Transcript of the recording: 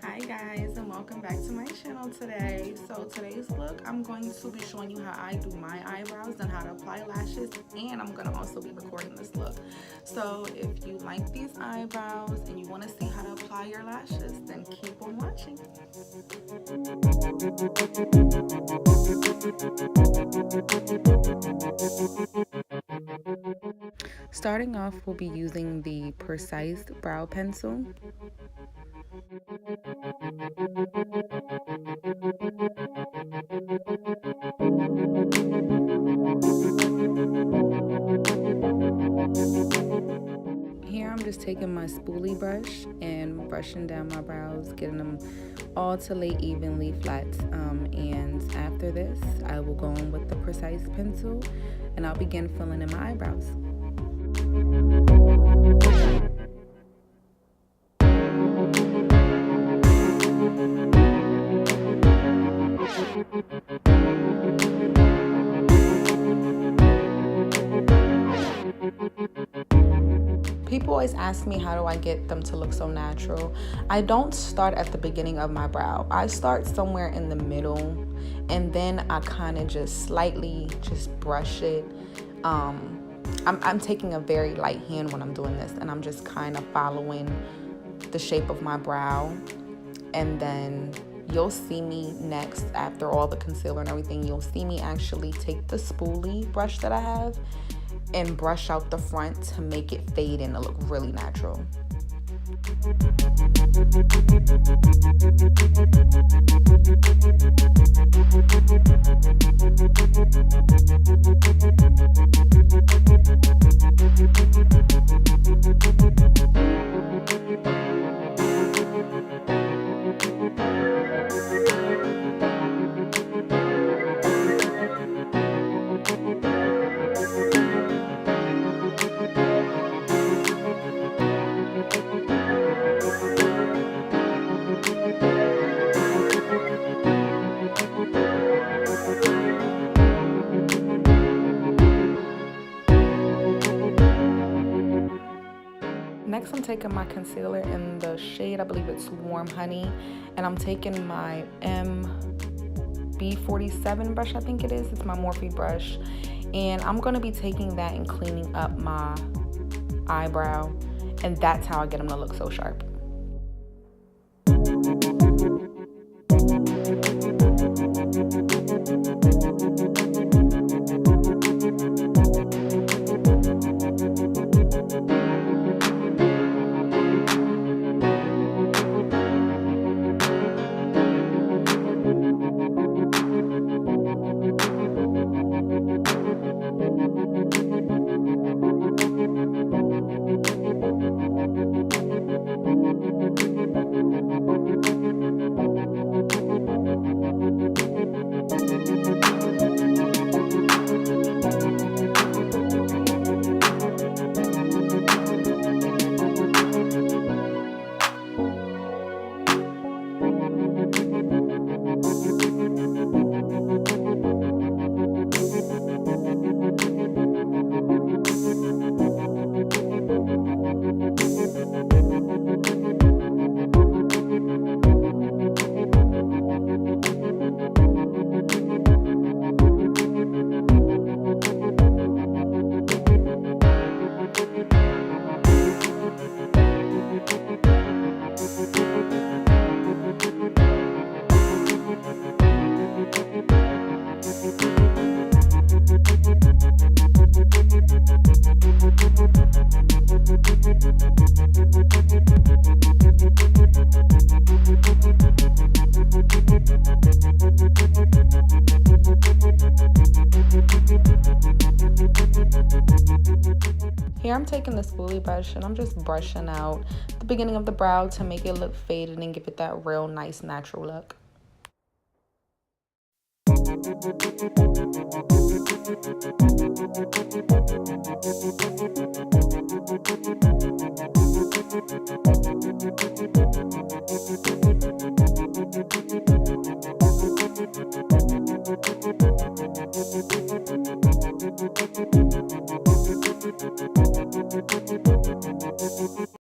Hi guys, and welcome back to my channel today. So today's look, I'm going to be showing you how I do my eyebrows and how to apply lashes, and I'm going to also be recording this look. So if you like these eyebrows and you want to see how to apply your lashes, then keep on watching. Starting off, we'll be using the Precise Brow Pencil. Here I'm just taking my spoolie brush and brushing down my brows, getting them all to lay evenly flat. And after this, I will go in with the Precise pencil and I'll begin filling in my eyebrows. People always ask me, how do I get them to look so natural? I don't start at the beginning of my brow. I start somewhere in the middle, and then I kind of just slightly just brush it. I'm taking a very light hand when I'm doing this, and I'm just kind of following the shape of my brow. And then you'll see me next, after all the concealer and everything, you'll see me actually take the spoolie brush that I have and brush out the front to make it fade in to look really natural. Next, I'm taking my concealer in the shade, I believe it's Warm Honey, and I'm taking my MB47 brush, I think it is. It's my Morphe brush, and I'm going to be taking that and cleaning up my eyebrow, and that's how I get them to look so sharp. Here I'm taking the spoolie brush and I'm just brushing out the beginning of the brow to make it look faded and give it that real nice natural look.